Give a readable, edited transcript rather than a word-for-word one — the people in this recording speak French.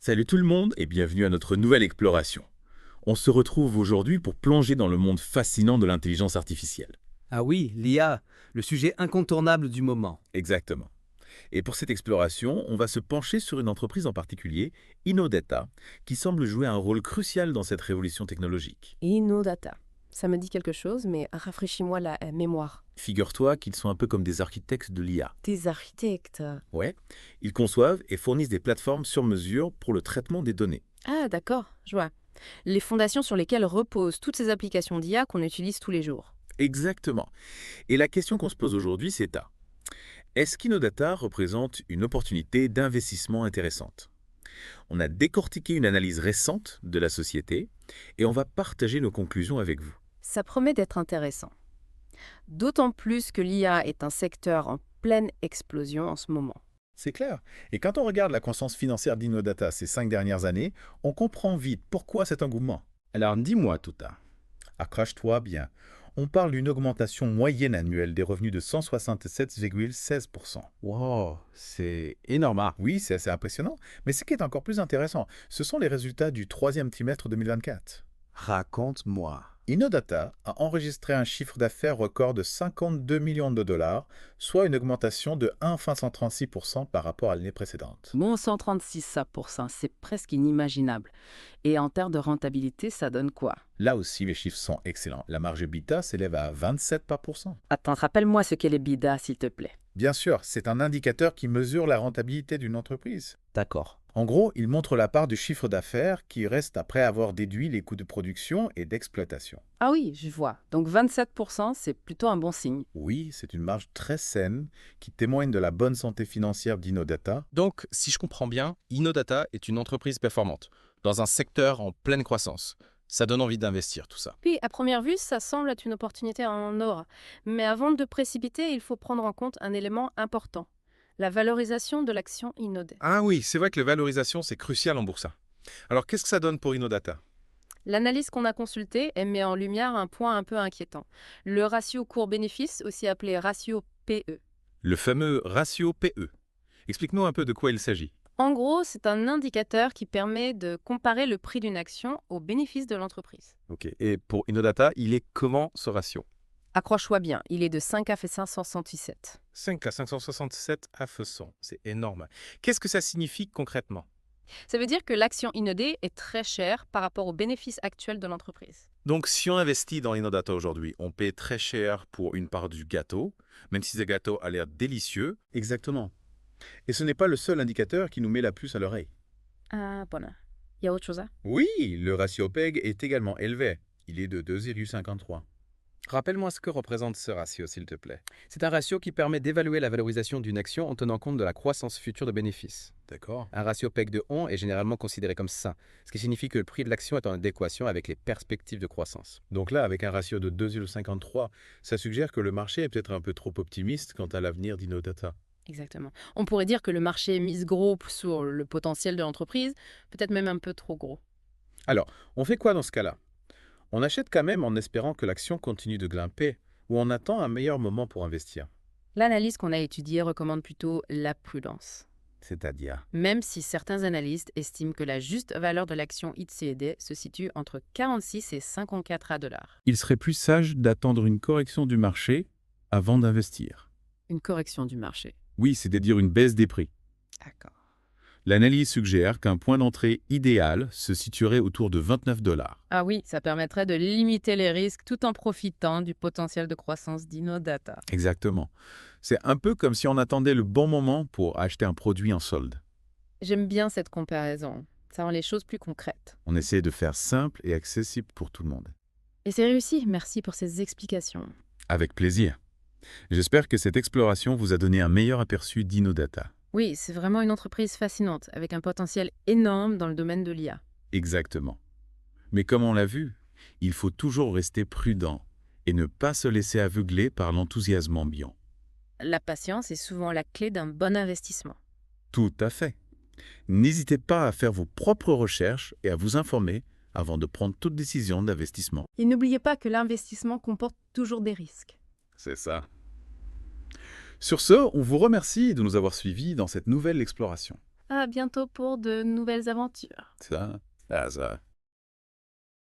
Salut tout le monde et bienvenue à notre nouvelle exploration. On se retrouve aujourd'hui pour plonger dans le monde fascinant de l'intelligence artificielle. Ah oui, l'IA, le sujet incontournable du moment. Exactement. Et pour cette exploration, on va se pencher sur une entreprise en particulier, Innodata, qui semble jouer un rôle crucial dans cette révolution technologique. Innodata. Ça me dit quelque chose, mais rafraîchis-moi la mémoire. Figure-toi qu'ils sont un peu comme des architectes de l'IA. Des architectes. Ouais, ils conçoivent et fournissent des plateformes sur mesure pour le traitement des données. Ah, d'accord, je vois. Les fondations sur lesquelles reposent toutes ces applications d'IA qu'on utilise tous les jours. Exactement. Et la question qu'on se pose aujourd'hui, c'est est-ce qu'Innodata représente une opportunité d'investissement intéressante? On a décortiqué une analyse récente de la société et on va partager nos conclusions avec vous. Ça promet d'être intéressant. D'autant plus que l'IA est un secteur en pleine explosion en ce moment. C'est clair. Et quand on regarde la croissance financière d'Innodata ces 5 dernières années, on comprend vite pourquoi cet engouement. Alors dis-moi, Touta. Accroche-toi bien. On parle d'une augmentation moyenne annuelle des revenus de 167,16%. Wow, c'est énorme. Ah, Oui, c'est assez impressionnant. Mais ce qui est encore plus intéressant, ce sont les résultats du troisième trimestre 2024. raconte-moi. Innodata a enregistré un chiffre d'affaires record de 52 millions de dollars, soit une augmentation de 1,136% par rapport à l'année précédente. Bon, 136 ça pour ça, c'est presque inimaginable. Et en termes de rentabilité, ça donne quoi? Là aussi, les chiffres sont excellents. La marge EBITDA s'élève à 27%. Attends, rappelle-moi ce qu'est les bidas, s'il te plaît. Bien sûr, c'est un indicateur qui mesure la rentabilité d'une entreprise. D'accord. En gros, il montre la part du chiffre d'affaires qui reste après avoir déduit les coûts de production et d'exploitation. Ah oui, je vois. Donc 27%, c'est plutôt un bon signe. Oui, c'est une marge très saine qui témoigne de la bonne santé financière d'Innodata. Donc, si je comprends bien, Innodata est une entreprise performante, dans un secteur en pleine croissance. Ça donne envie d'investir, tout ça. Puis, à première vue, ça semble être une opportunité en or. Mais avant de précipiter, il faut prendre en compte un élément important. La valorisation de l'action Innodata. Ah oui, c'est vrai que la valorisation, c'est crucial en bourse. Alors, qu'est-ce que ça donne pour Innodata? L'analyse qu'on a consultée, elle met en lumière un point un peu inquiétant. Le ratio cours-bénéfice, aussi appelé ratio PE. Le fameux ratio PE. Explique-nous un peu de quoi il s'agit. En gros, c'est un indicateur qui permet de comparer le prix d'une action au bénéfice de l'entreprise. Ok, et pour Innodata, il est comment ce ratio? Accroche-toi bien, il est de 5 à 567. 5 à 567 à feu 100, c'est énorme. Qu'est-ce que ça signifie concrètement? Ça veut dire que l'action Innodé est très chère par rapport au bénéfice actuel de l'entreprise. Donc, si on investit dans Innodata aujourd'hui, on paie très cher pour une part du gâteau, même si ce gâteau a l'air délicieux. Exactement. Et ce n'est pas le seul indicateur qui nous met la puce à l'oreille. Ah, bon. Il y a autre chose à? Oui, le ratio PEG est également élevé. Il est de 2,53. Rappelle-moi ce que représente ce ratio, s'il te plaît. C'est un ratio qui permet d'évaluer la valorisation d'une action en tenant compte de la croissance future de bénéfices. D'accord. Un ratio PEG de 11 est généralement considéré comme sain, ce qui signifie que le prix de l'action est en adéquation avec les perspectives de croissance. Donc là, avec un ratio de 2,53, ça suggère que le marché est peut-être un peu trop optimiste quant à l'avenir d'Innodata. Exactement. On pourrait dire que le marché mise gros sur le potentiel de l'entreprise, peut-être même un peu trop gros. Alors, on fait quoi dans ce cas-là? On achète quand même en espérant que l'action continue de grimper ou on attend un meilleur moment pour investir? L'analyse qu'on a étudiée recommande plutôt la prudence. C'est-à-dire? Même si certains analystes estiment que la juste valeur de l'action ITCD se situe entre 46 et 54 $. Il serait plus sage d'attendre une correction du marché avant d'investir. Une correction du marché. Oui, c'est-à-dire une baisse des prix. D'accord. L'analyse suggère qu'un point d'entrée idéal se situerait autour de 29 $. Ah oui, ça permettrait de limiter les risques tout en profitant du potentiel de croissance d'Innodata. Exactement. C'est un peu comme si on attendait le bon moment pour acheter un produit en solde. J'aime bien cette comparaison. Ça rend les choses plus concrètes. On essaie de faire simple et accessible pour tout le monde. Et c'est réussi. Merci pour ces explications. Avec plaisir. J'espère que cette exploration vous a donné un meilleur aperçu d'Innodata. Oui, c'est vraiment une entreprise fascinante, avec un potentiel énorme dans le domaine de l'IA. Exactement. Mais comme on l'a vu, il faut toujours rester prudent et ne pas se laisser aveugler par l'enthousiasme ambiant. La patience est souvent la clé d'un bon investissement. Tout à fait. N'hésitez pas à faire vos propres recherches et à vous informer avant de prendre toute décision d'investissement. Et n'oubliez pas que l'investissement comporte toujours des risques. C'est ça. Sur ce, on vous remercie de nous avoir suivis dans cette nouvelle exploration. À bientôt pour de nouvelles aventures. Ça, ça.